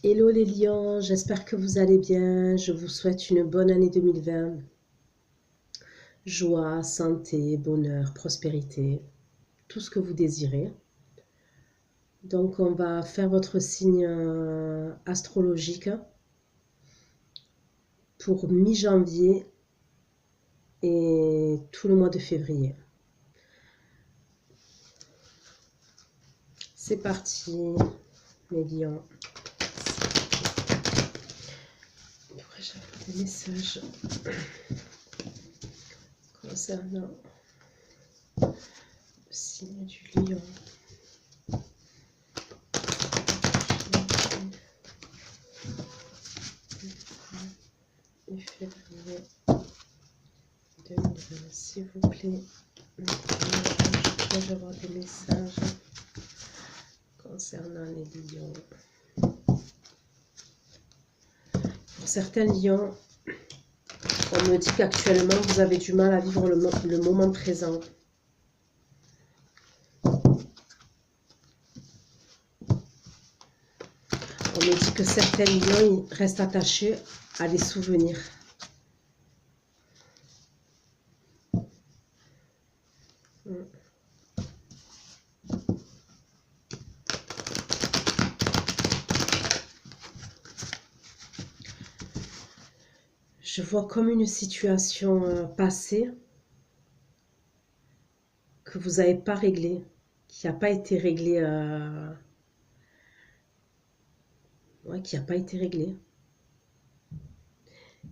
Hello les lions, j'espère que vous allez bien. Je vous souhaite une bonne année 2020. Joie, santé, bonheur, prospérité, tout ce que vous désirez. Donc on va faire votre signe astrologique pour mi-janvier et tout le mois de février. C'est parti, mes lions. Pourrais-je avoir des messages concernant le signe du lion? Et février 2020, s'il vous plaît. Puis-je avoir des messages concernant les lions? Pour certains lions, on me dit qu'actuellement vous avez du mal à vivre le moment présent. On me dit que certains lions ils restent attachés à des souvenirs. Je vois comme une situation passée que vous n'avez pas réglée, qui n'a pas été réglée, ouais, qui n'a pas été réglée.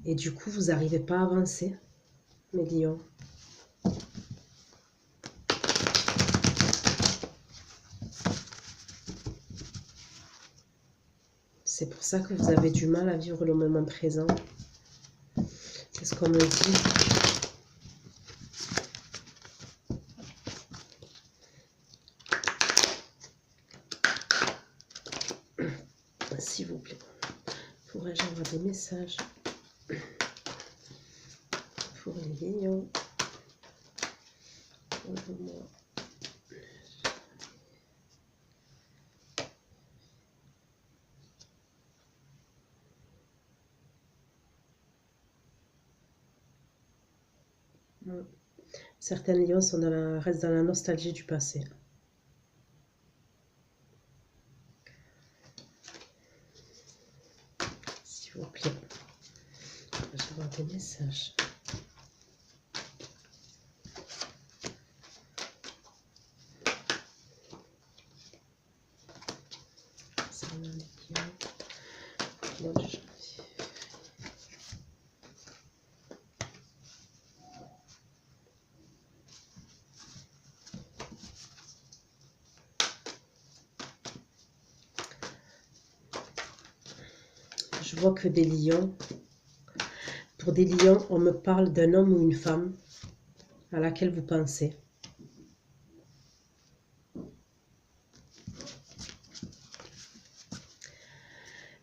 Et du coup, vous n'arrivez pas à avancer, mes lions. C'est pour ça que vous avez du mal à vivre le moment présent. C'est ce qu'on me dit. S'il vous plaît, pourrais-je avoir des messages pour les lions pour le mois? Certains lions restent dans la nostalgie du passé. S'il vous plaît, je vais avoir des messages. Je vois que des lions. Pour des lions, on me parle d'un homme ou une femme à laquelle vous pensez.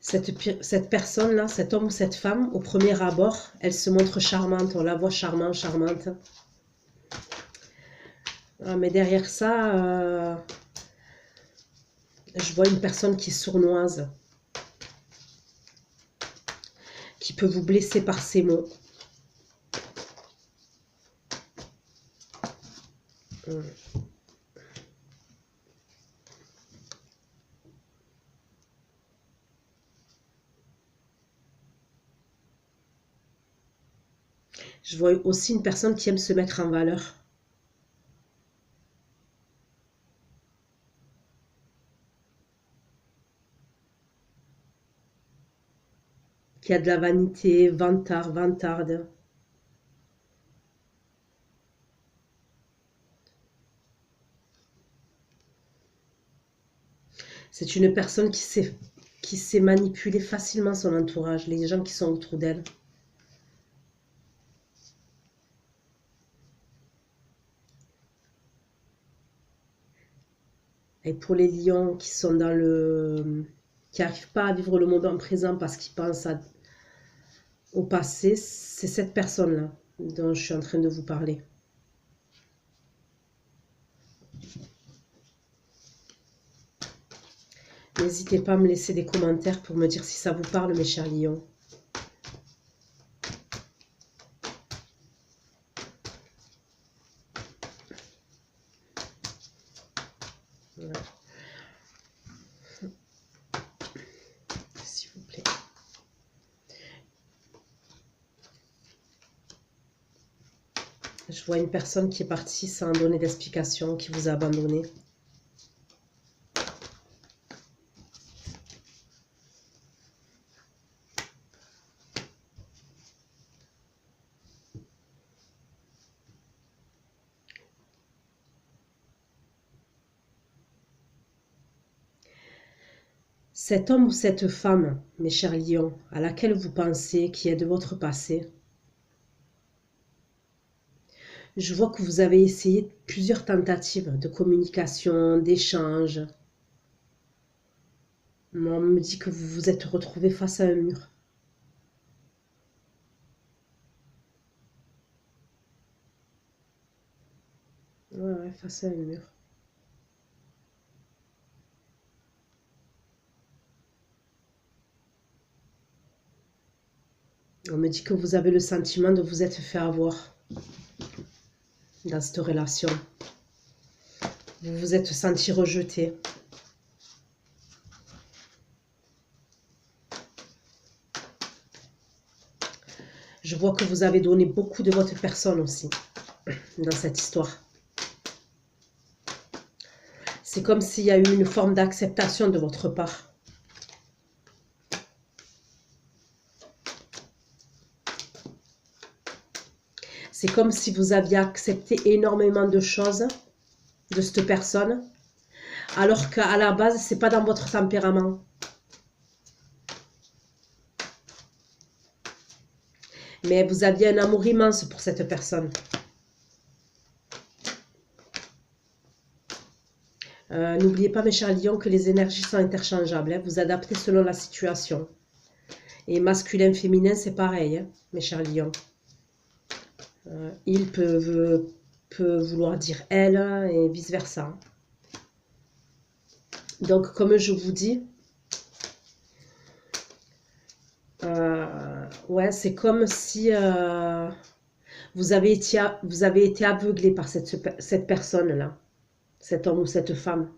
Cette personne-là, cet homme ou cette femme, au premier abord, elle se montre charmante. On la voit charmante, charmante. Mais derrière ça, je vois une personne qui est sournoise, qui peut vous blesser par ses mots. Je vois aussi une personne qui aime se mettre en valeur. Qui a de la vanité, vantarde. C'est une personne qui sait manipuler facilement son entourage, les gens qui sont autour d'elle. Et pour les lions qui sont qui n'arrivent pas à vivre le moment présent parce qu'ils pensent au passé, c'est cette personne-là dont je suis en train de vous parler. N'hésitez pas à me laisser des commentaires pour me dire si ça vous parle, mes chers lions. Voilà. S'il vous plaît. Je vois une personne qui est partie sans donner d'explication, qui vous a abandonné. Cet homme ou cette femme, mes chers lions, à laquelle vous pensez, qui est de votre passé, je vois que vous avez essayé plusieurs tentatives de communication, d'échange. On me dit que vous vous êtes retrouvé face à un mur. Ouais, face à un mur. On me dit que vous avez le sentiment de vous être fait avoir dans cette relation. Vous vous êtes senti rejeté. Je vois que vous avez donné beaucoup de votre personne aussi dans cette histoire. C'est comme s'il y a eu une forme d'acceptation de votre part. C'est comme si vous aviez accepté énormément de choses de cette personne, alors qu'à la base, c'est pas dans votre tempérament. Mais vous aviez un amour immense pour cette personne. N'oubliez pas, mes chers lions, que les énergies sont interchangeables. Hein. Vous adaptez selon la situation. Et masculin, féminin, c'est pareil, hein, mes chers lions. Il peut vouloir dire elle et vice-versa. Donc, comme je vous dis, ouais, c'est comme si vous avez été aveuglé par cette personne-là, cet homme ou cette femme.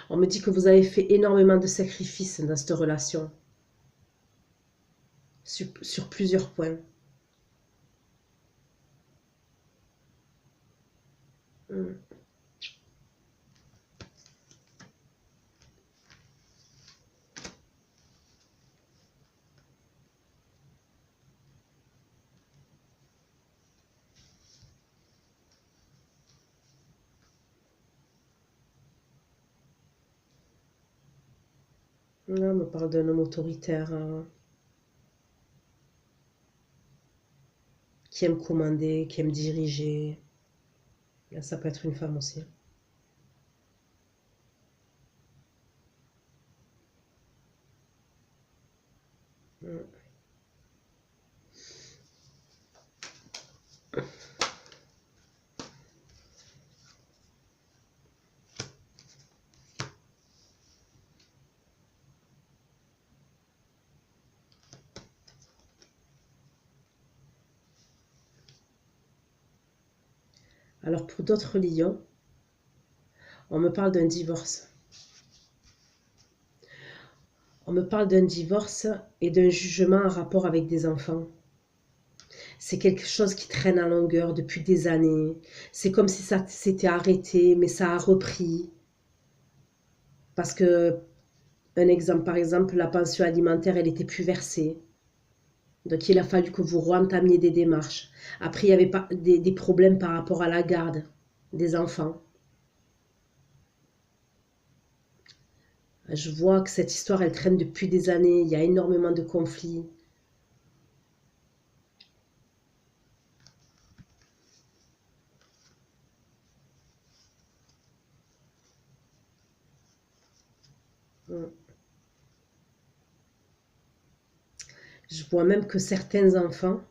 On me dit que vous avez fait énormément de sacrifices dans cette relation, sur plusieurs points. Là, on me parle d'un homme autoritaire qui aime commander, qui aime diriger. Là, ça peut être une femme aussi. Alors, pour d'autres lions, on me parle d'un divorce. On me parle d'un divorce et d'un jugement en rapport avec des enfants. C'est quelque chose qui traîne en longueur depuis des années. C'est comme si ça s'était arrêté, mais ça a repris. Parce que, un exemple, par exemple, la pension alimentaire, elle n'était plus versée. Donc, il a fallu que vous entamiez des démarches. Après, il y avait pas, des problèmes par rapport à la garde des enfants. Je vois que cette histoire, elle traîne depuis des années. Il y a énormément de conflits. Je vois même que certains enfants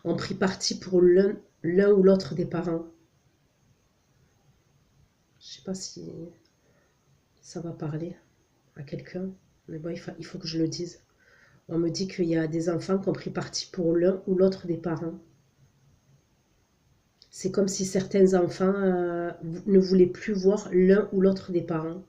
ont pris parti pour l'un ou l'autre des parents. Je sais pas si ça va parler à quelqu'un, mais bon, il faut que je le dise. On me dit qu'il y a des enfants qui ont pris parti pour l'un ou l'autre des parents. C'est comme si certains enfants ne voulaient plus voir l'un ou l'autre des parents.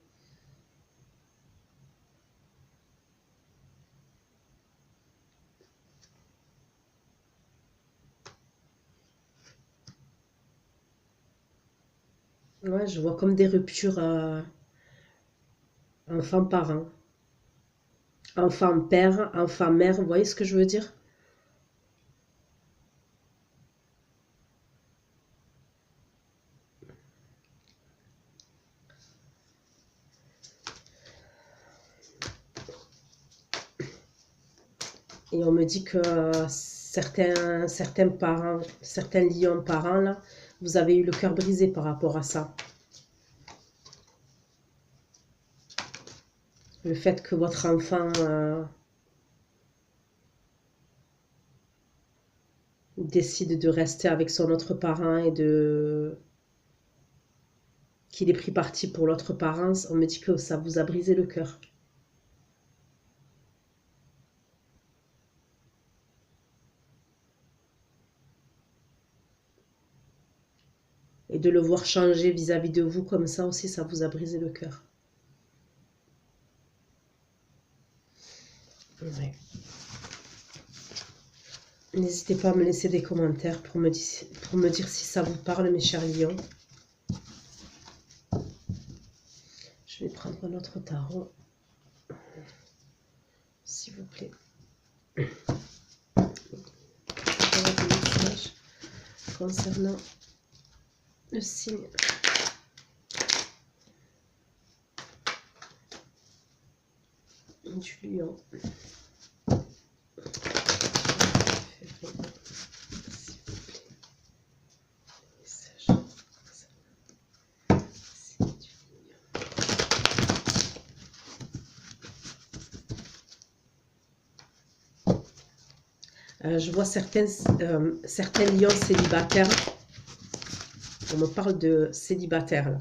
Ouais, je vois comme des ruptures enfant-parent, enfant-père, enfant-mère, vous voyez ce que je veux dire? Et on me dit que certains parents, certains lions parents, là, vous avez eu le cœur brisé par rapport à ça. Le fait que votre enfant décide de rester avec son autre parent et qu'il ait pris parti pour l'autre parent, on me dit que ça vous a brisé le cœur. Et de le voir changer vis-à-vis de vous comme ça aussi, ça vous a brisé le cœur. Ouais. N'hésitez pas à me laisser des commentaires pour me dire si ça vous parle, mes chers lions. Je vais prendre un autre tarot, s'il vous plaît. Voilà des messages concernant le signe du lion. Je vois certains lions célibataires. On me parle de célibataires là.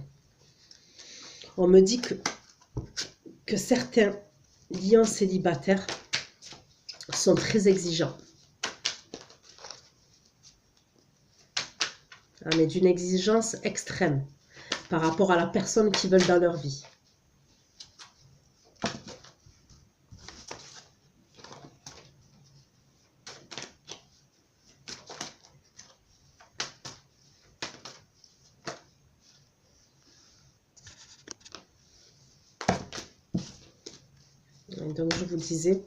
On me dit que certains lions célibataires sont très exigeants. Ah, mais d'une exigence extrême par rapport à la personne qu'ils veulent dans leur vie. Et donc je vous disais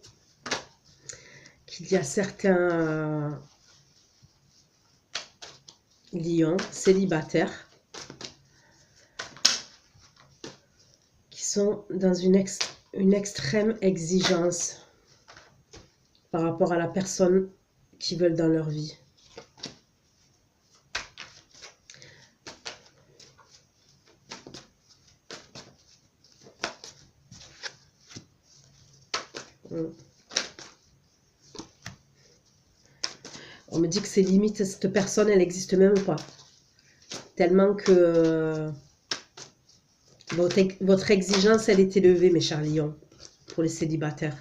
qu'il y a certains lions célibataires qui sont dans une extrême exigence par rapport à la personne qu'ils veulent dans leur vie. On me dit que c'est limite, cette personne, elle n'existe même pas. Tellement que votre exigence, elle est élevée, mes chers lions, pour les célibataires.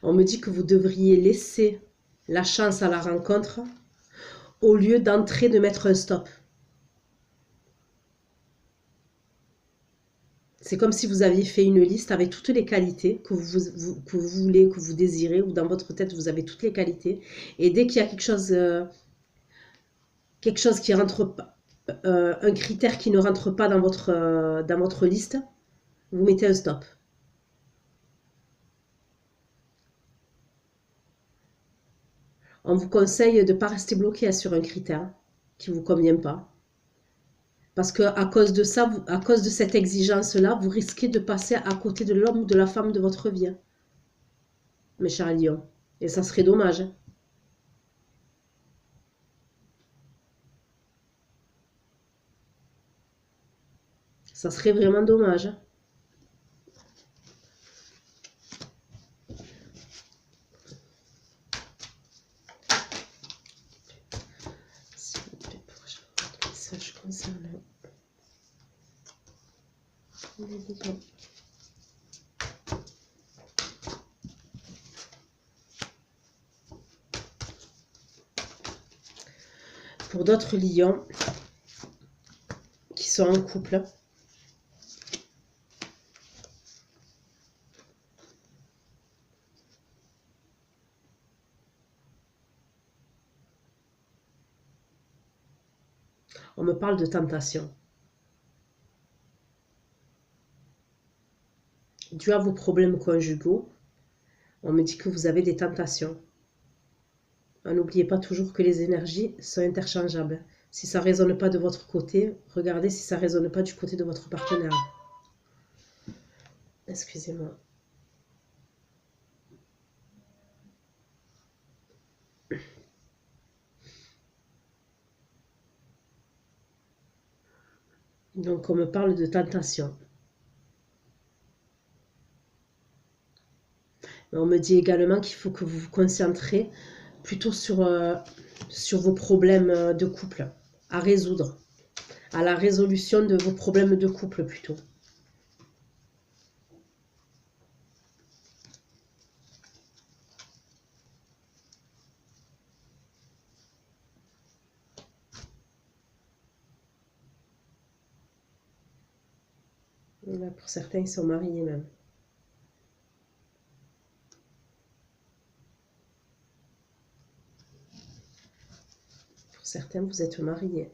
On me dit que vous devriez laisser la chance à la rencontre au lieu d'entrer de mettre un stop. C'est comme si vous aviez fait une liste avec toutes les qualités que vous voulez, que vous désirez, ou dans votre tête, vous avez toutes les qualités. Et dès qu'il y a quelque chose qui rentre pas, un critère qui ne rentre pas dans votre liste, vous mettez un stop. On vous conseille de ne pas rester bloqué sur un critère qui ne vous convient pas. Parce qu'à cause de ça, à cause de cette exigence-là, vous risquez de passer à côté de l'homme ou de la femme de votre vie. Mes chers lions. Et ça serait dommage. Ça serait vraiment dommage. concernant les lions. Pour d'autres lions qui sont en couple, on me parle de tentation. Dû à vos problèmes conjugaux, on me dit que vous avez des tentations. N'oubliez pas toujours que les énergies sont interchangeables. Si ça ne résonne pas de votre côté, regardez si ça ne résonne pas du côté de votre partenaire. Excusez-moi. Donc on me parle de tentation. Mais on me dit également qu'il faut que vous vous concentrez plutôt sur vos problèmes de couple, à résoudre, à la résolution de vos problèmes de couple plutôt. Là, pour certains, ils sont mariés même. Pour certains, vous êtes mariés.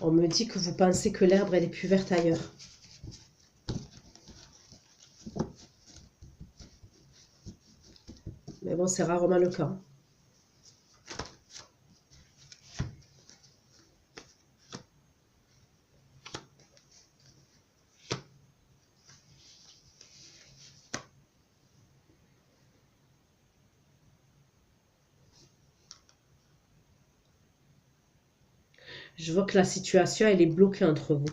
On me dit que vous pensez que l'herbe, elle est plus verte ailleurs. Mais bon, c'est rarement le cas. Je vois que la situation, elle est bloquée entre vous,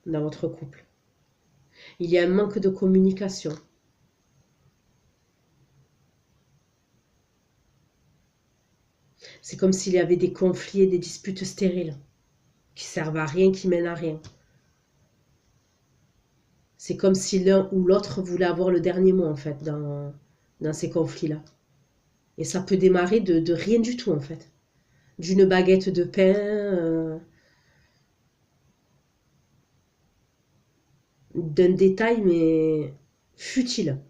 dans votre couple. Il y a un manque de communication. C'est comme s'il y avait des conflits et des disputes stériles, qui servent à rien, qui mènent à rien. C'est comme si l'un ou l'autre voulait avoir le dernier mot, en fait, dans ces conflits-là. Et ça peut démarrer de rien du tout, en fait. D'une baguette de pain, d'un détail, mais futile.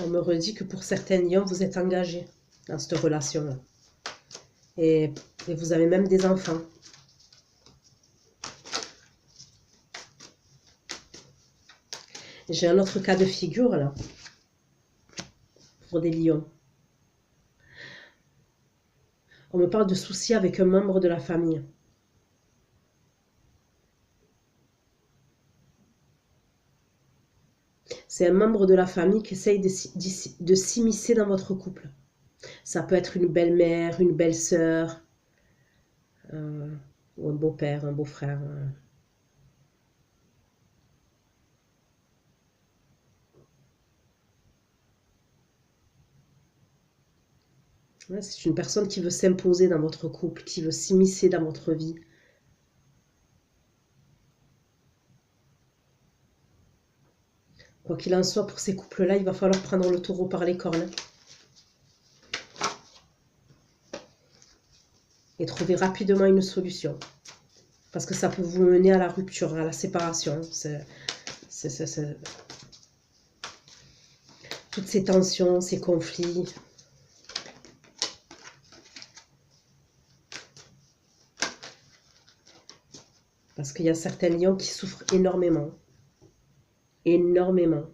On me redit que pour certains lions, vous êtes engagés dans cette relation-là. Et vous avez même des enfants. J'ai un autre cas de figure, là, pour des lions. On me parle de soucis avec un membre de la famille. C'est un membre de la famille qui essaye de s'immiscer dans votre couple. Ça peut être une belle-mère, une belle-sœur, ou un beau-père, un beau-frère. Ouais, c'est une personne qui veut s'imposer dans votre couple, qui veut s'immiscer dans votre vie. Quoi qu'il en soit, pour ces couples-là, il va falloir prendre le taureau par les cornes. Et trouver rapidement une solution. Parce que ça peut vous mener à la rupture, à la séparation. Toutes ces tensions, ces conflits. Parce qu'il y a certains lions qui souffrent énormément. Énormément.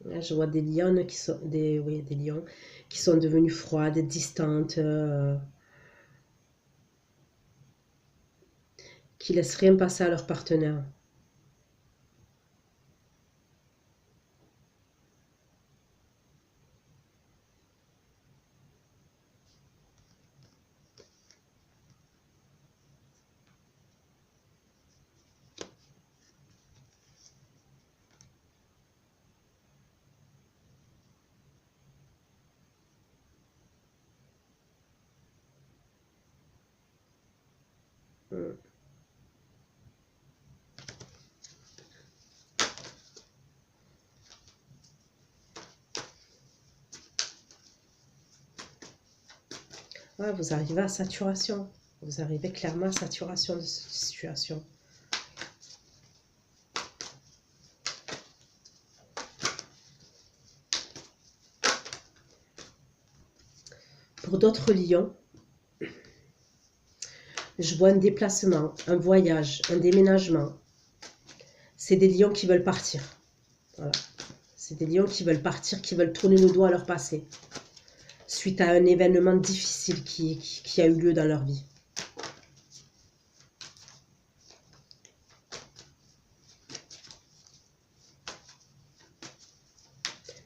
Là, je vois des lionnes qui sont des lions qui sont devenus froides, distantes. qui laissent rien passer à leur partenaire. Ouais, vous arrivez à saturation. Vous arrivez clairement à saturation de cette situation. Pour d'autres lions, je vois un déplacement, un voyage, un déménagement. C'est des lions qui veulent partir. Voilà. C'est des lions qui veulent partir, qui veulent tourner le dos à leur passé. Suite à un événement difficile qui a eu lieu dans leur vie.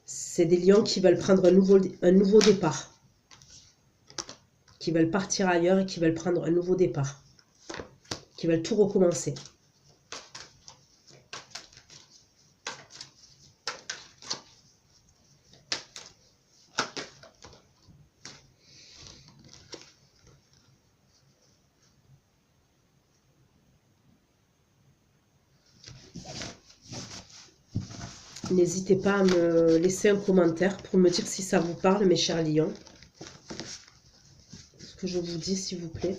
C'est des lions qui veulent prendre un nouveau départ. Qui veulent partir ailleurs et qui veulent prendre un nouveau départ. Qui veulent tout recommencer. N'hésitez pas à me laisser un commentaire pour me dire si ça vous parle, mes chers lions. Ce que je vous dis, s'il vous plaît.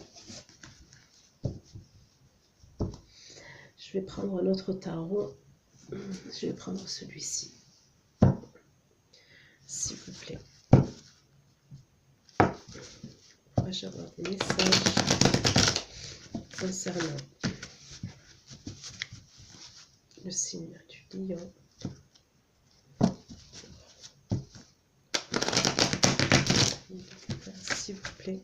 Je vais prendre un autre tarot. Je vais prendre celui-ci. S'il vous plaît. Pourrais-je avoir des messages concernant le signe du lion? S'il vous plaît.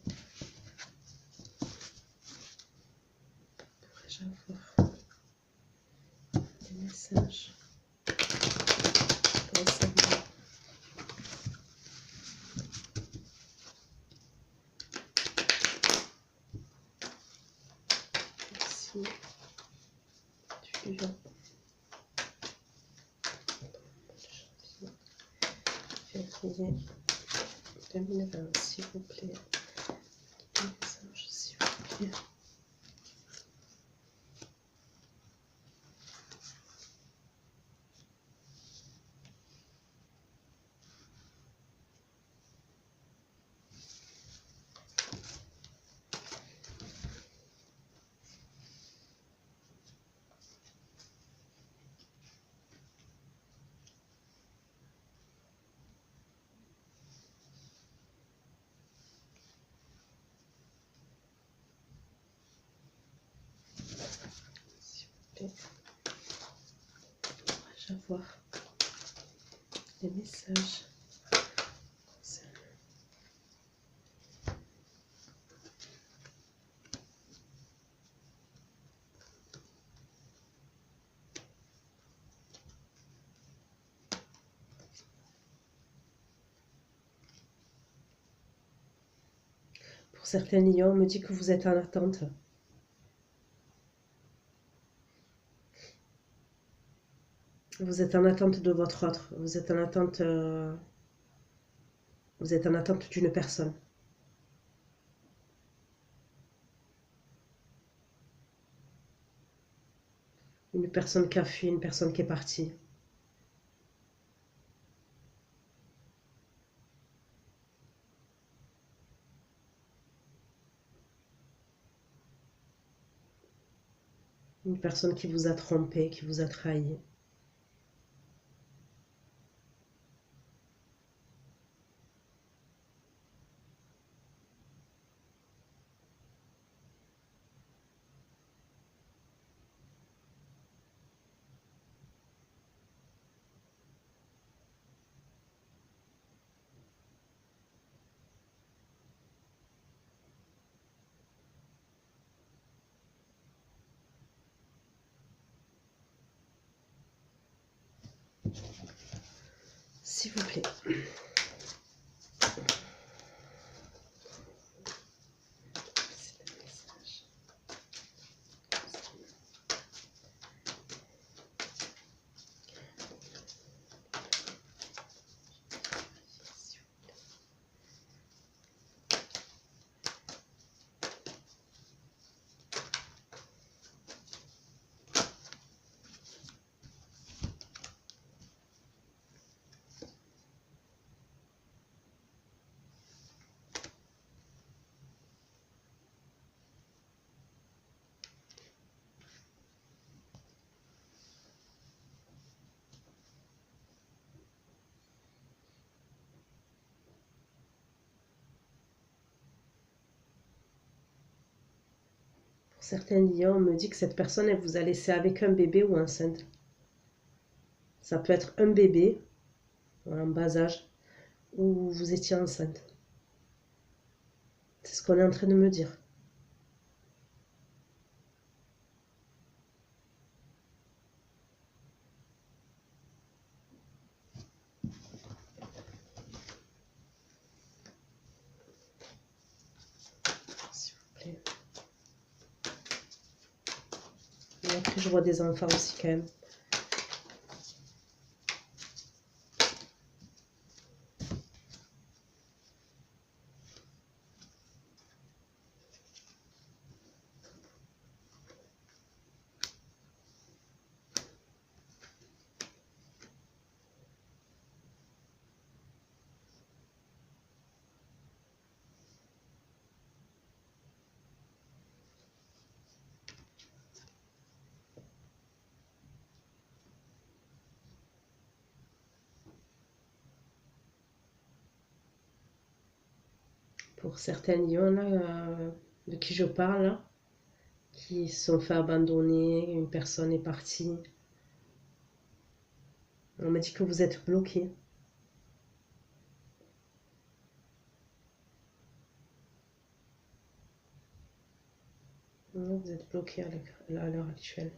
Pourrais-je avoir des messages concernant le signe du lion? Février 2020, s'il vous plaît. Des messages, s'il vous plaît. Pourrais-je avoir des messages concernant pour certains lions, on me dit que vous êtes en attente. Vous êtes en attente de votre autre. Vous êtes en attente, d'une personne. Une personne qui a fui, une personne qui est partie. Une personne qui vous a trompé, qui vous a trahi. S'il vous plaît. Certains lions, on me dit que cette personne, elle vous a laissé avec un bébé ou enceinte. Ça peut être un bébé, en bas âge, ou vous étiez enceinte. C'est ce qu'on est en train de me dire. S'il vous plaît. Et après, je vois des enfants aussi quand même. Pour certains lions là, de qui je parle, là, qui se sont fait abandonner, une personne est partie. On m'a dit que vous êtes bloqué. Vous êtes bloqué à l'heure actuelle.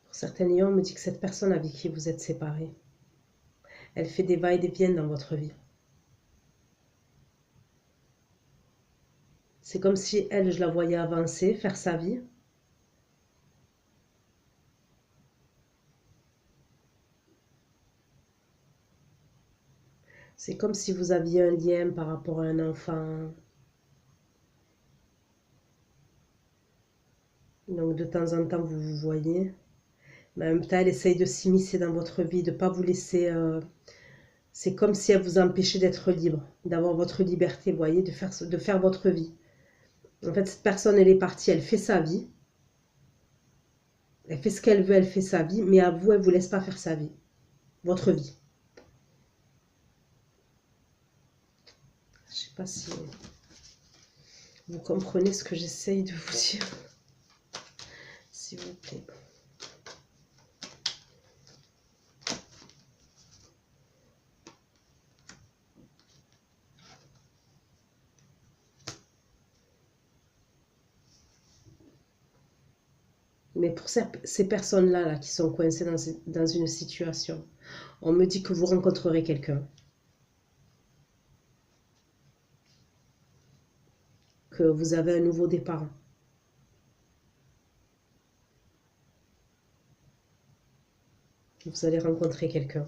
Pour certains lions, on me dit que cette personne avec qui vous êtes séparés, elle fait des va-et-vient dans votre vie. C'est comme si elle, je la voyais avancer, faire sa vie. C'est comme si vous aviez un lien par rapport à un enfant. Donc de temps en temps, vous vous voyez. Mais en même temps, elle essaye de s'immiscer dans votre vie, de ne pas vous laisser... c'est comme si elle vous empêchait d'être libre, d'avoir votre liberté, vous voyez, de faire votre vie. En fait, cette personne, elle est partie, elle fait sa vie. Elle fait ce qu'elle veut, elle fait sa vie. Mais à vous, elle ne vous laisse pas faire sa vie. Votre vie. Je ne sais pas si vous comprenez ce que j'essaye de vous dire. S'il vous plaît. Mais pour ces personnes-là là, qui sont coincées dans une situation, on me dit que vous rencontrerez quelqu'un. Que vous avez un nouveau départ. Vous allez rencontrer quelqu'un.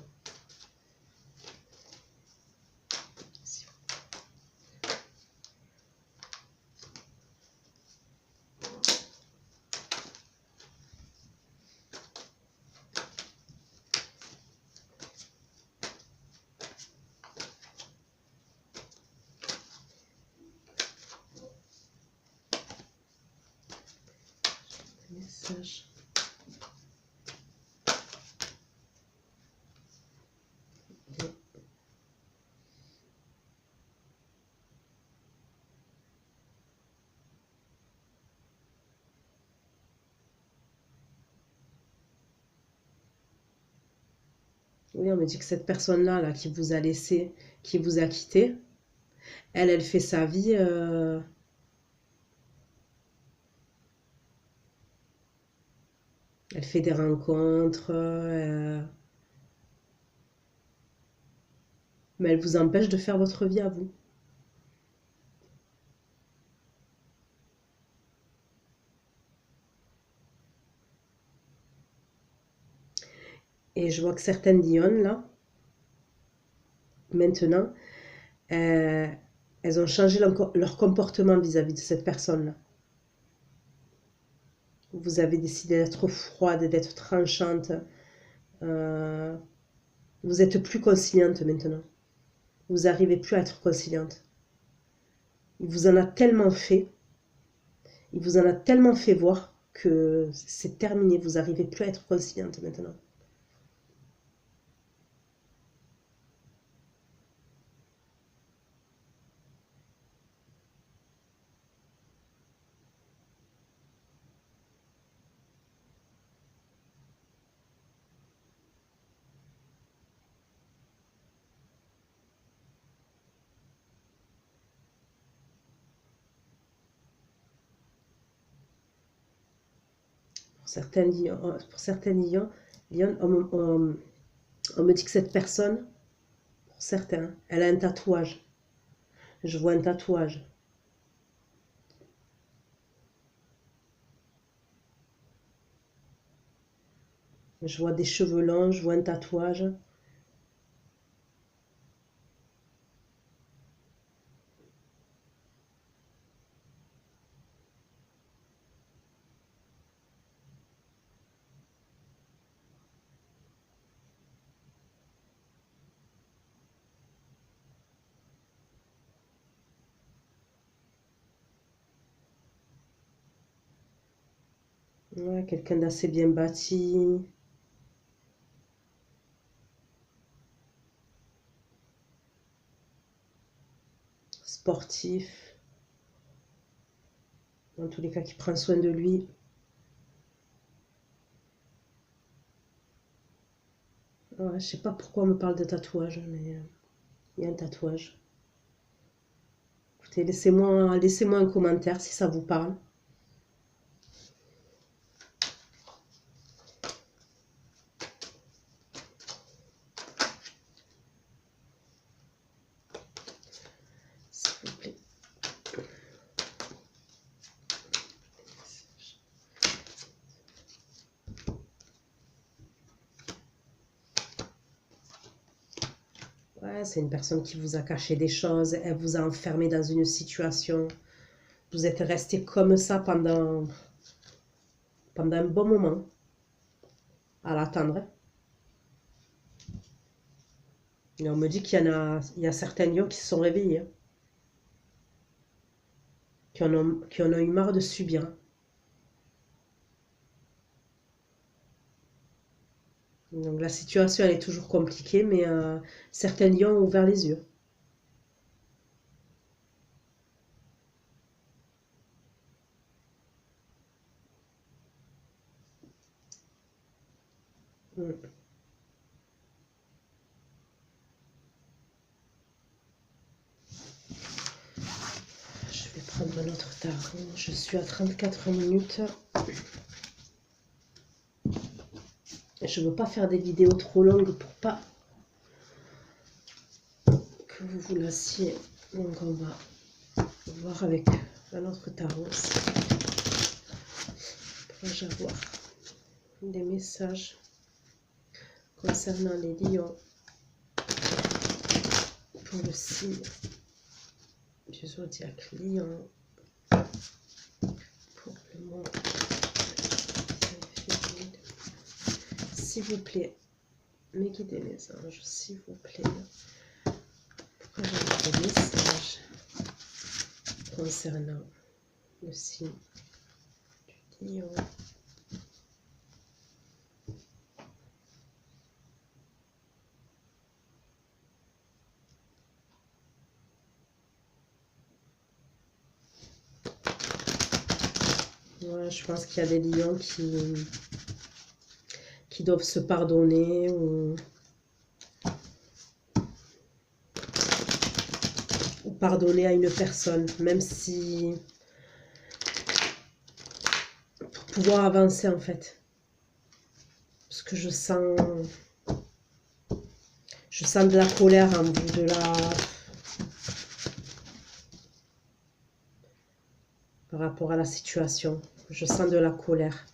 Message. Oui, on me dit que cette personne-là là, qui vous a laissé, qui vous a quitté, Elle fait sa vie. Elle fait des rencontres. Mais elle vous empêche de faire votre vie à vous. Et je vois que certaines lionnes, là, maintenant, euh, elles ont changé leur comportement vis-à-vis de cette personne-là. Vous avez décidé d'être froide, d'être tranchante. euh, vous êtes plus conciliante maintenant. Vous n'arrivez plus à être conciliante. Il vous en a tellement fait, il vous en a tellement fait voir que c'est terminé. Vous n'arrivez plus à être conciliante maintenant. Pour certains lions, on me dit que cette personne, pour certains, elle a un tatouage. Je vois un tatouage. Je vois des cheveux longs, je vois un tatouage. Ouais, quelqu'un d'assez bien bâti, sportif, dans tous les cas qui prend soin de lui. Ouais, je sais pas pourquoi on me parle de tatouage, mais il y a un tatouage. Écoutez, laissez-moi un commentaire si ça vous parle. S'il vous plaît. Ouais, c'est une personne qui vous a caché des choses, elle vous a enfermé dans une situation. Vous êtes resté comme ça pendant un bon moment à l'attendre. Et on me dit il y a certains lions qui se sont réveillés, hein, qui en ont eu marre de subir. Donc la situation elle est toujours compliquée, mais certains lions ont ouvert les yeux. Mm. Je vais prendre un autre tarot. Je suis à 34 minutes. Je ne veux pas faire des vidéos trop longues pour pas que vous vous lassiez. Donc on va voir avec un autre tarot. Pourrais-je avoir des messages concernant les lions pour le signe du zodiaque lion pour le mois de février. S'il vous plaît, mes guides, mes anges, s'il vous plaît, pourquoi j'ai des messages concernant le signe du lion? Ouais, je pense qu'il y a des lions qui doivent se pardonner ou pardonner à une personne, même si... pour pouvoir avancer en fait. Parce que je sens de la colère en vous, par rapport à la situation. Je sens de la colère.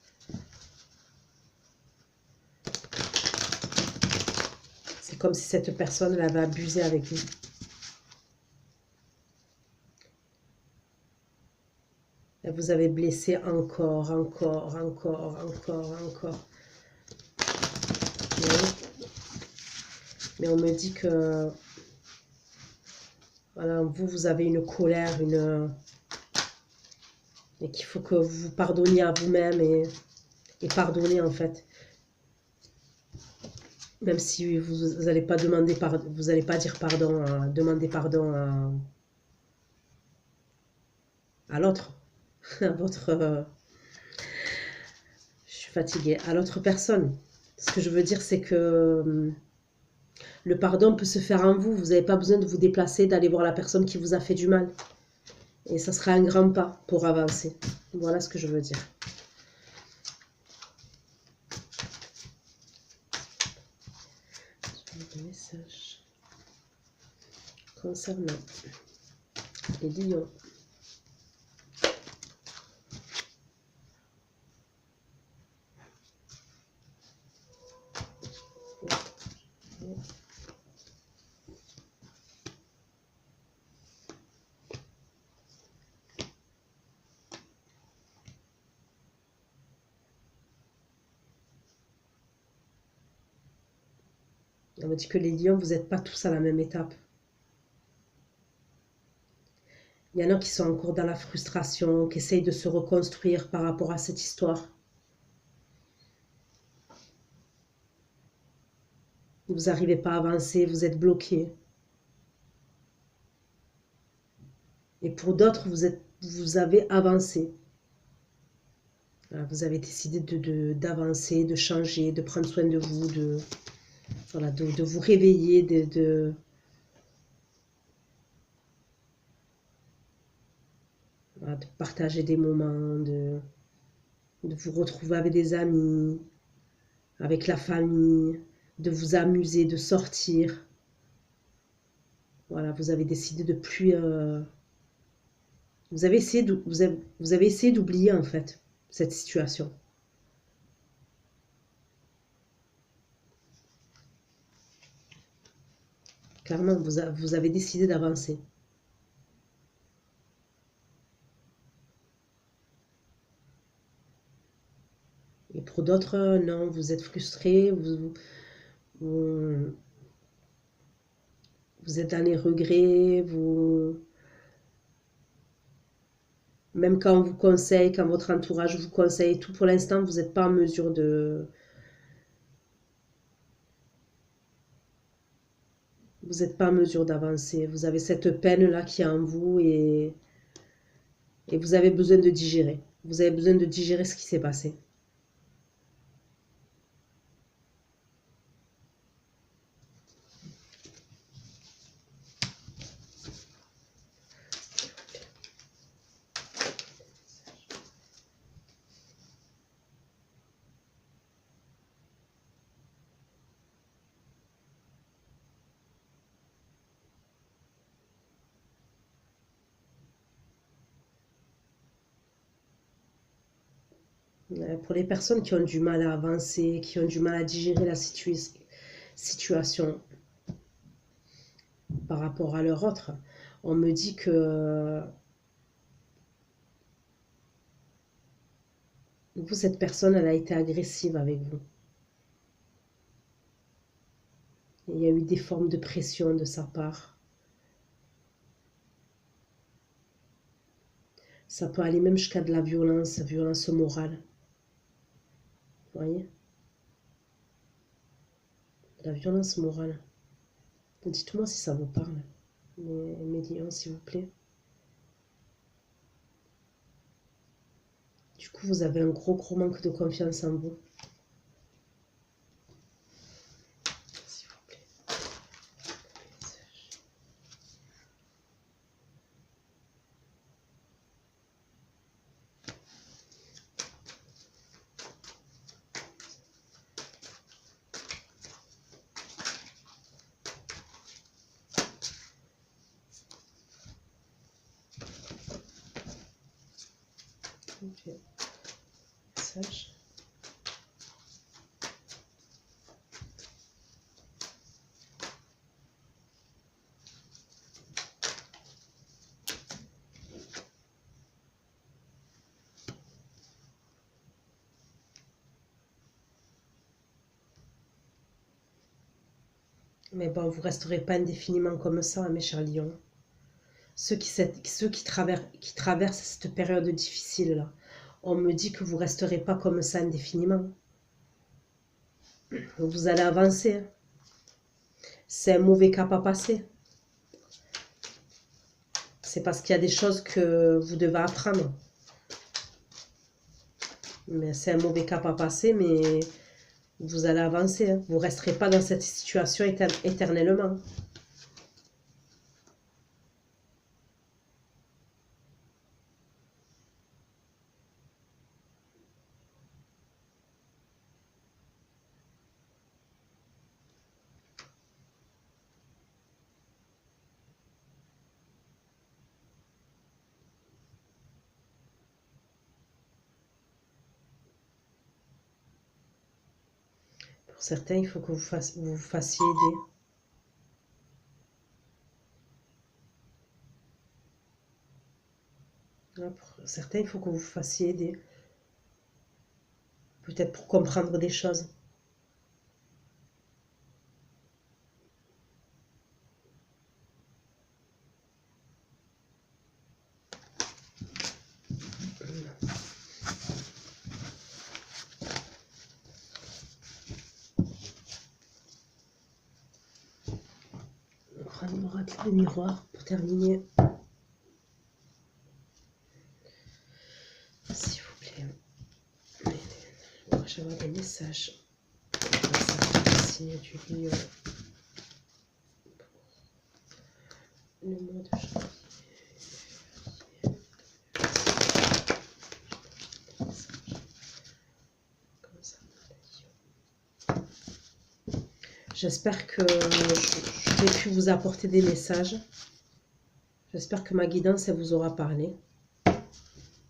C'est comme si cette personne l'avait abusé avec vous. Et vous avez blessé encore. Mais on me dit que voilà, vous avez une colère, et qu'il faut que vous vous pardonniez à vous-même et pardonner en fait. Même si vous n'allez pas demander vous n'allez pas dire pardon, demander pardon à l'autre, à votre, je suis fatiguée, à l'autre personne. Ce que je veux dire, c'est que le pardon peut se faire en vous. Vous n'avez pas besoin de vous déplacer, d'aller voir la personne qui vous a fait du mal. Et ça sera un grand pas pour avancer. Voilà ce que je veux dire. Message concernant les lions. On me dit que les lions, vous n'êtes pas tous à la même étape. Il y en a qui sont encore dans la frustration, qui essayent de se reconstruire par rapport à cette histoire. Vous n'arrivez pas à avancer, vous êtes bloqué. Et pour d'autres, vous avez avancé. Vous avez décidé d'avancer, de changer, de prendre soin de vous, voilà, de vous réveiller, de partager des moments, de vous retrouver avec des amis, avec la famille, de vous amuser, de sortir. Voilà, vous avez décidé de plus... vous avez essayé d'oublier en fait cette situation. Clairement, vous avez décidé d'avancer. Et pour d'autres, non, vous êtes frustrés, vous êtes dans les regrets, même quand on vous conseille, quand votre entourage vous conseille, tout pour l'instant, vous n'êtes pas en mesure vous n'êtes pas en mesure d'avancer. Vous avez cette peine-là qui est en vous et vous avez besoin de digérer. Vous avez besoin de digérer ce qui s'est passé. Pour les personnes qui ont du mal à avancer, qui ont du mal à digérer la situation par rapport à leur autre, on me dit que vous, cette personne, elle a été agressive avec vous. Il y a eu des formes de pression de sa part. Ça peut aller même jusqu'à de la violence morale. Vous voyez? De la violence morale. Dites-moi si ça vous parle, mes lions, s'il vous plaît. Du coup, vous avez un gros manque de confiance en vous. S'il vous plaît. vous plaît. Message. Mais bon, vous ne resterez pas indéfiniment comme ça, mes chers lions. Ceux qui traversent cette période difficile-là, on me dit que vous ne resterez pas comme ça indéfiniment. Vous allez avancer. C'est un mauvais cap à passer. C'est parce qu'il y a des choses que vous devez apprendre. Mais c'est un mauvais cap à passer, mais vous allez avancer. Vous ne resterez pas dans cette situation éternellement. Pour certains, il faut que vous vous fassiez aider. Pour certains, il faut que vous vous fassiez aider. Peut-être pour comprendre des choses. On prend l'oracle de miroir pour terminer. S'il vous plaît. J'avais des messages. Signe du lion. Le mois de janvier. J'espère que j'ai pu vous apporter des messages. J'espère que ma guidance elle vous aura parlé.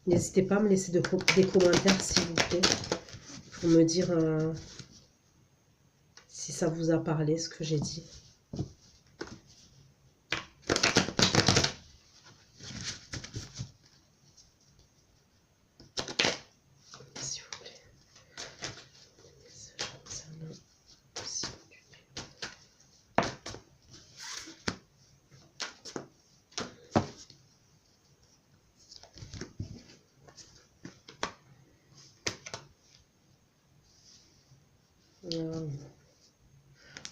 N'hésitez pas à me laisser des commentaires, s'il vous plaît, pour me dire si ça vous a parlé, ce que j'ai dit. S'il vous plaît.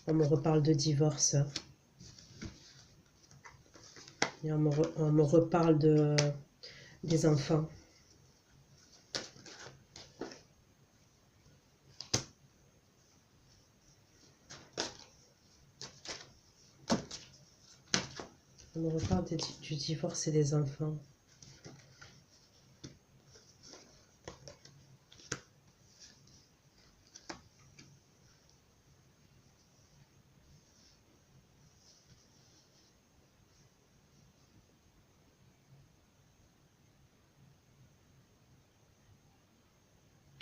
On me reparle de divorce. Et on me reparle des enfants. On me reparle du divorce et des enfants.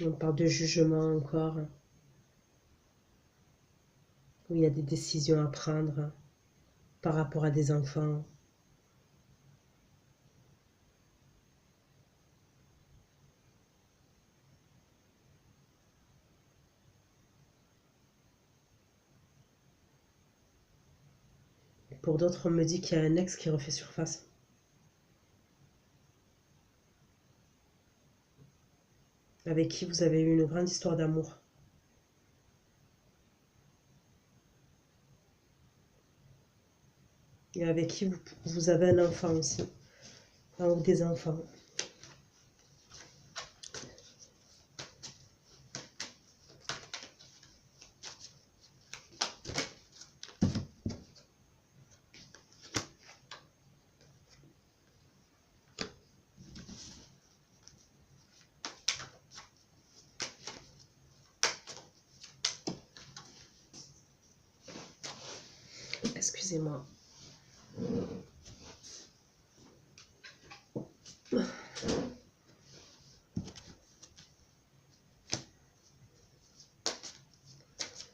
On parle de jugement encore, où il y a des décisions à prendre par rapport à des enfants. Pour d'autres, on me dit qu'il y a un ex qui refait surface. Avec qui vous avez eu une grande histoire d'amour. Et avec qui vous avez un enfant aussi. Un ou des enfants. Excusez-moi.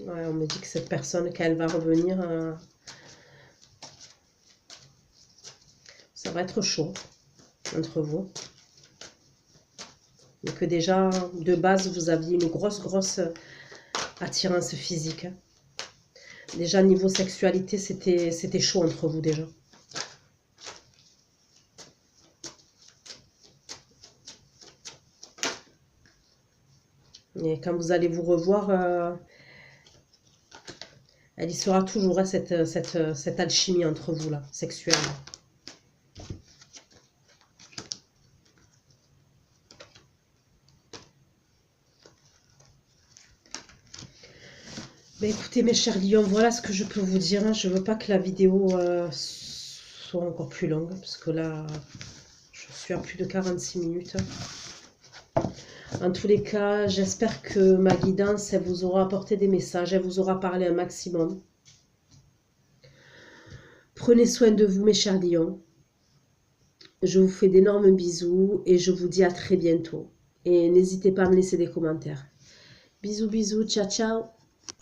Ouais, on me dit que cette personne, quand elle va revenir, ça va être chaud entre vous. Mais que déjà, de base, vous aviez une grosse attirance physique. Déjà, niveau sexualité, c'était chaud entre vous déjà. Et quand vous allez vous revoir, elle y sera toujours, hein, cette alchimie entre vous, là, sexuelle. Ben écoutez, mes chers lions, voilà ce que je peux vous dire, hein. Je veux pas que la vidéo soit encore plus longue, parce que là, je suis à plus de 46 minutes. En tous les cas, j'espère que ma guidance, elle vous aura apporté des messages, elle vous aura parlé un maximum. Prenez soin de vous, mes chers lions. Je vous fais d'énormes bisous et je vous dis à très bientôt. Et n'hésitez pas à me laisser des commentaires. Bisous, bisous, ciao, ciao.